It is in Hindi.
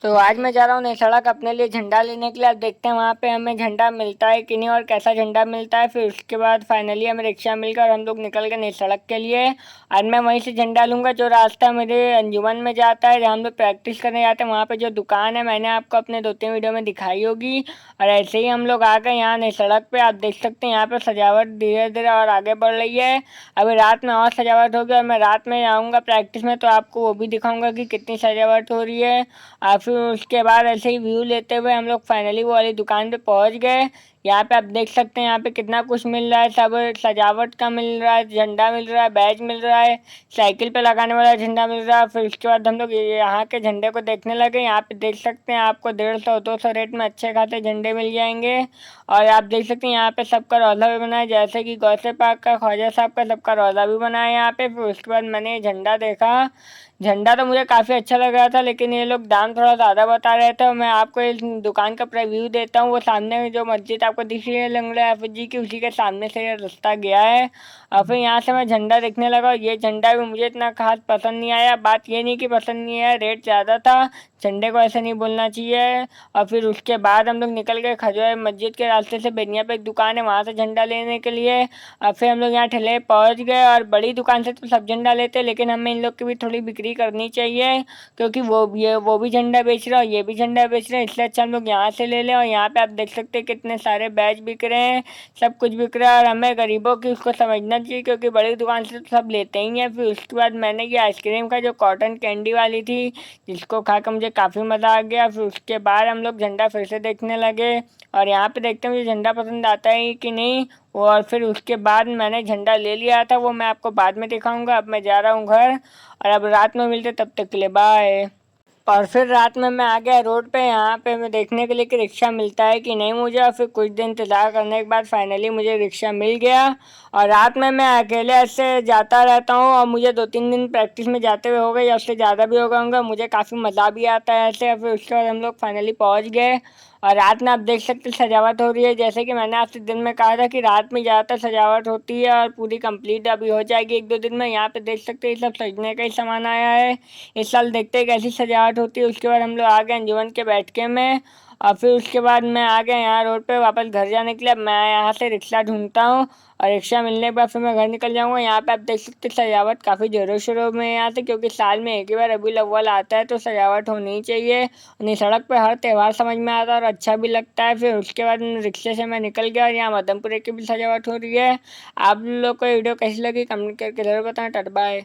तो आज मैं जा रहा हूँ नई सड़क अपने लिए झंडा लेने के लिए। अब देखते हैं वहाँ पे हमें झंडा मिलता है कि नहीं और कैसा झंडा मिलता है। फिर उसके बाद फाइनली हमें रिक्शा मिलकर हम लोग निकल गए नई सड़क के लिए। आज मैं वहीं से झंडा लूँगा जो रास्ता मेरे अंजुमन में जाता है, जहाँ हम लोग प्रैक्टिस करने जाते हैं। वहाँ पे जो दुकान है मैंने आपको अपने 2-3 वीडियो में दिखाई होगी। और ऐसे ही हम लोग आ गए यहाँ नई सड़क पे। आप देख सकते हैं यहाँ पे सजावट धीरे धीरे और आगे बढ़ रही है। अभी रात में और सजावट होगी और मैं रात में आऊँगा प्रैक्टिस में, तो आपको वो भी दिखाऊंगा कि कितनी सजावट हो रही है। और फिर उसके बाद ऐसे ही व्यू लेते हुए हम लोग फाइनली वो वाली दुकान पे पहुंच गए। यहाँ पे आप देख सकते हैं यहाँ पे कितना कुछ मिल रहा है, सब सजावट का मिल रहा है, झंडा मिल रहा है, बैज मिल रहा है, साइकिल पे लगाने वाला झंडा मिल रहा है। फिर उसके बाद हम लोग यहाँ के झंडे को देखने लगे। यहाँ पे देख सकते हैं आपको 150-200 रेट में अच्छे खासे झंडे मिल जाएंगे। और आप देख सकते हैं यहाँ पे सबका रौला भी बना है, जैसे कि गौसे पाक का, ख्वाजा साहब का, सबका रौला भी बना है यहाँ पे। फिर उसके बाद मैंने झंडा देखा। झंडा तो मुझे काफ़ी अच्छा लग रहा था, लेकिन ये लोग दाम थोड़ा ज़्यादा बता रहे थे। मैं आपको इस दुकान का रिव्यू देता हूँ। वो सामने जो मस्जिद आपको दिख रही है लंगड़ा हाफिज जी की, उसी के सामने से ये रास्ता गया है। और फिर यहाँ से मैं झंडा देखने लगा। ये झंडा भी मुझे इतना खास पसंद नहीं आया। बात ये नहीं कि पसंद नहीं आया, रेट ज़्यादा था। झंडे को ऐसे नहीं बोलना चाहिए। और फिर उसके बाद हम लोग निकल गए खजूर मस्जिद के रास्ते से। बेनिया पे एक दुकान है, वहाँ से झंडा लेने के लिए। और फिर हम लोग यहाँ ठेले पहुँच गए। और बड़ी दुकान से तो सब झंडा लेते हैं, लेकिन हमें इन लोग की भी थोड़ी बिक्री करनी चाहिए, क्योंकि वो भी झंडा बेच रहा है और ये भी झंडा बेच रहे हैं। इसलिए अच्छा हम लोग यहाँ से ले लें। और यहाँ पे आप देख सकते हैं कितने सारे बैच बिक रहे हैं, सब कुछ बिक रहा है। और हमें गरीबों की उसको समझना चाहिए, क्योंकि बड़ी दुकान से तो सब लेते ही हैं। फिर उसके बाद मैंने ये आइसक्रीम का जो कॉटन कैंडी वाली थी, जिसको खाकर मुझे काफ़ी मज़ा आ गया। फिर उसके बाद हम लोग झंडा फिर से देखने लगे। और यहाँ पे देखते हैं मुझे झंडा पसंद आता है कि नहीं। और फिर उसके बाद मैंने झंडा ले लिया था, वो मैं आपको बाद में दिखाऊंगा। अब मैं जा रहा हूँ घर, और अब रात में मिलते, तब तक के लिए बाय। और फिर रात में मैं आ गया रोड पे। यहाँ पे मैं देखने के लिए कि रिक्शा मिलता है कि नहीं मुझे। और फिर कुछ दिन इंतज़ार करने के बाद फाइनली मुझे रिक्शा मिल गया। और रात में मैं अकेले ऐसे जाता रहता हूँ, और मुझे 2-3 दिन प्रैक्टिस में जाते हुए हो गए, या उससे ज़्यादा भी हो गए होंगे। मुझे काफ़ी मज़ा भी आता है ऐसे। और फिर उसके बाद हम लोग फाइनली पहुँच गए। और रात में आप देख सकते हैं सजावट हो रही है, जैसे कि मैंने आपसे दिन में कहा था कि रात में ज़्यादातर सजावट होती है और पूरी कंप्लीट अभी हो जाएगी 1-2 दिन में। यहाँ पे देख सकते हैं ये सब सजने का ही सामान आया है। इस साल देखते हैं कैसी सजावट होती है। उसके बाद हम लोग आ गए अंजुमन के बैठके में। और फिर उसके बाद मैं आ गया यहाँ रोड पे वापस घर जाने के लिए। अब मैं यहाँ से रिक्शा ढूंढता हूँ, और रिक्शा मिलने के बाद फिर मैं घर निकल जाऊँगा। यहाँ पे आप देख सकते हैं सजावट काफ़ी ज़ोरों शोरों में है यहाँ से, क्योंकि साल में एक ही बार रबीउल अव्वल आता है, तो सजावट होनी ही चाहिए। नहीं, सड़क पे हर त्यौहार समझ में आता है और अच्छा भी लगता है। फिर उसके बाद रिक्शे से मैं निकल गया, और यहाँ मदनपुरे की भी सजावट हो रही है। आप लोग को वीडियो कैसी लगी कमेंट करके ज़रूर बताएं। टाटा बाय।